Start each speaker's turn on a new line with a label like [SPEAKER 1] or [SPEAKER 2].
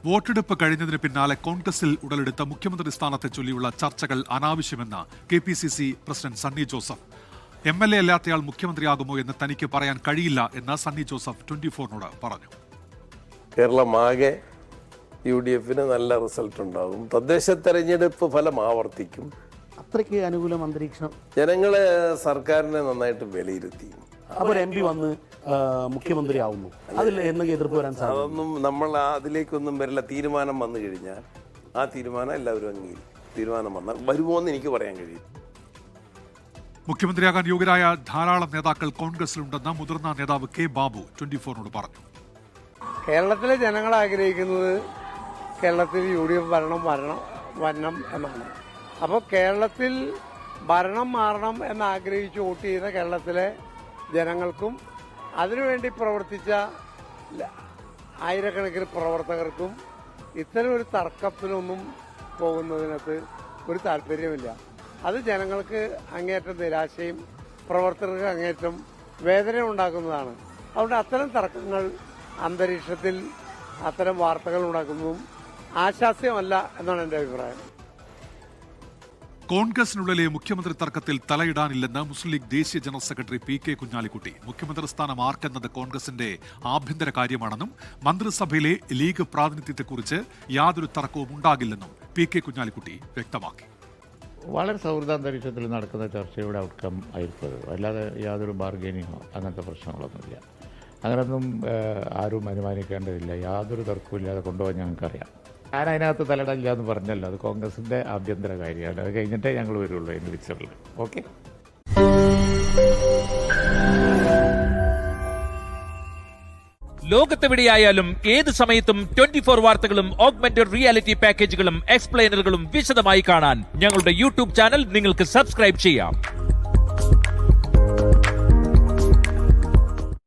[SPEAKER 1] വോട്ടെടുപ്പ് കഴിഞ്ഞതിന് പിന്നാലെ കോൺഗ്രസിൽ ഉടലെടുത്ത മുഖ്യമന്ത്രി സ്ഥാനത്തെ ചൊല്ലിയുള്ള ചർച്ചകൾ അനാവശ്യമെന്ന് KPCC president Sunny Joseph. MLA അല്ലാത്തയാൾ മുഖ്യമന്ത്രിയാകുമോ എന്ന് തനിക്ക് പറയാൻ കഴിയില്ല എന്ന് സണ്ണി ജോസഫ് 24-നോട് പറഞ്ഞു.
[SPEAKER 2] കേരളമാകെ UDFന് നല്ല റിസൾട്ട് ഉണ്ടാകും. തദ്ദേശ തെരഞ്ഞെടുപ്പ് ഫലം ആവർത്തിക്കും.
[SPEAKER 3] അത്രയ്ക്ക് അനുകൂല അന്തരീക്ഷം
[SPEAKER 2] ജനങ്ങളെ സർക്കാരിനെ നന്നായിട്ട് വിലയിരുത്തി.
[SPEAKER 3] അവർ MP വന്ന് മുഖ്യമന്ത്രിയാവുന്നു, അതിൽ എന്തെങ്കിലും എതിർപ്പ് വരാൻ സാധിക്കും?
[SPEAKER 2] അതൊന്നും നമ്മൾ അതിലേക്കൊന്നും വരില്ല. തീരുമാനം വന്നു കഴിഞ്ഞാൽ ആ തീരുമാനം എല്ലാവരും അംഗീകരിക്കും. തീരുമാനം വന്നാൽ വരുമോ എന്ന് എനിക്ക് പറയാൻ കഴിയും.
[SPEAKER 1] മുഖ്യമന്ത്രിയാകാൻ യോഗ്യരായ ധാരാളം നേതാക്കൾ കോൺഗ്രസിലുണ്ടെന്ന് മുതിർന്ന നേതാവ് K. ബാബു 24-നോട് പറഞ്ഞു.
[SPEAKER 4] കേരളത്തിലെ ജനങ്ങൾ ആഗ്രഹിക്കുന്നത് കേരളത്തിൽ UDF ഭരണം വരണം എന്നാണ്. അപ്പോൾ കേരളത്തിൽ ഭരണം മാറണം എന്നാഗ്രഹിച്ച് വോട്ട് ചെയ്ത കേരളത്തിലെ ജനങ്ങൾക്കും അതിനുവേണ്ടി പ്രവർത്തിച്ച ആയിരക്കണക്കിന് പ്രവർത്തകർക്കും ഇത്തരം ഒരു തർക്കത്തിലൊന്നും പോകുന്നതിനകത്ത് ഒരു താല്പര്യമില്ല. അത് ജനങ്ങൾക്ക് അങ്ങേയറ്റം നിരാശയും പ്രവർത്തകർക്ക് അങ്ങേയറ്റം വേദന ഉണ്ടാക്കുന്നതാണ്. അതുകൊണ്ട് അത്തരം തർക്കങ്ങൾ അന്തരീക്ഷത്തിൽ അത്തരം വാർത്തകൾ ഉണ്ടാക്കുന്നതും ആശാസ്യമല്ല എന്നാണ് എൻ്റെ അഭിപ്രായം.
[SPEAKER 1] കോൺഗ്രസിനുള്ളിലെ മുഖ്യമന്ത്രി തർക്കത്തിൽ തലയിടാനില്ലെന്ന് മുസ്ലിം ലീഗ് ദേശീയ ജനറൽ സെക്രട്ടറി PK കുഞ്ഞാലിക്കുട്ടി. മുഖ്യമന്ത്രി സ്ഥാനം ആർക്കെന്നത് കോൺഗ്രസിന്റെ ആഭ്യന്തര കാര്യമാണെന്നും മന്ത്രിസഭയിലെ ലീഗ് പ്രാതിനിധ്യത്തെക്കുറിച്ച് യാതൊരു തർക്കവും ഉണ്ടാകില്ലെന്നും PK കുഞ്ഞാലിക്കുട്ടി വ്യക്തമാക്കി.
[SPEAKER 5] വളരെ സൗഹൃദാന്തരീക്ഷത്തിൽ നടക്കുന്ന ചർച്ചയുടെ ഔട്ട്കം ആയിരിക്കും. അല്ലാതെ യാതൊരു ബാർഗൈനിങ്ങോ അങ്ങനത്തെ പ്രശ്നങ്ങളൊന്നുമില്ല. അങ്ങനൊന്നും ആരും അനുമാനിക്കേണ്ടതില്ല. യാതൊരു തർക്കവും ഇല്ലാതെ കൊണ്ടുപോകാൻ ഞങ്ങൾക്കറിയാം. ഞാൻ അതിനകത്ത് തലയിടില്ല എന്ന് പറഞ്ഞല്ലോ, അത് കോൺഗ്രസിന്റെ ആഭ്യന്തര കാര്യമാണ്. അത് കഴിഞ്ഞിട്ടേ ഞങ്ങൾ വരുള്ളൂ എന്ന് വിളിച്ചുള്ളൂ. ഓക്കെ.
[SPEAKER 6] ലോകത്തെവിടെയായാലും ഏത് സമയത്തും 24 വാർത്തകളും ഓഗ്മെന്റഡ് റിയാലിറ്റി പാക്കേജുകളും എക്സ്പ്ലെയിനറുകളും വിശദമായി കാണാൻ ഞങ്ങളുടെ YouTube ചാനൽ നിങ്ങൾക്ക് സബ്സ്ക്രൈബ് ചെയ്യാം.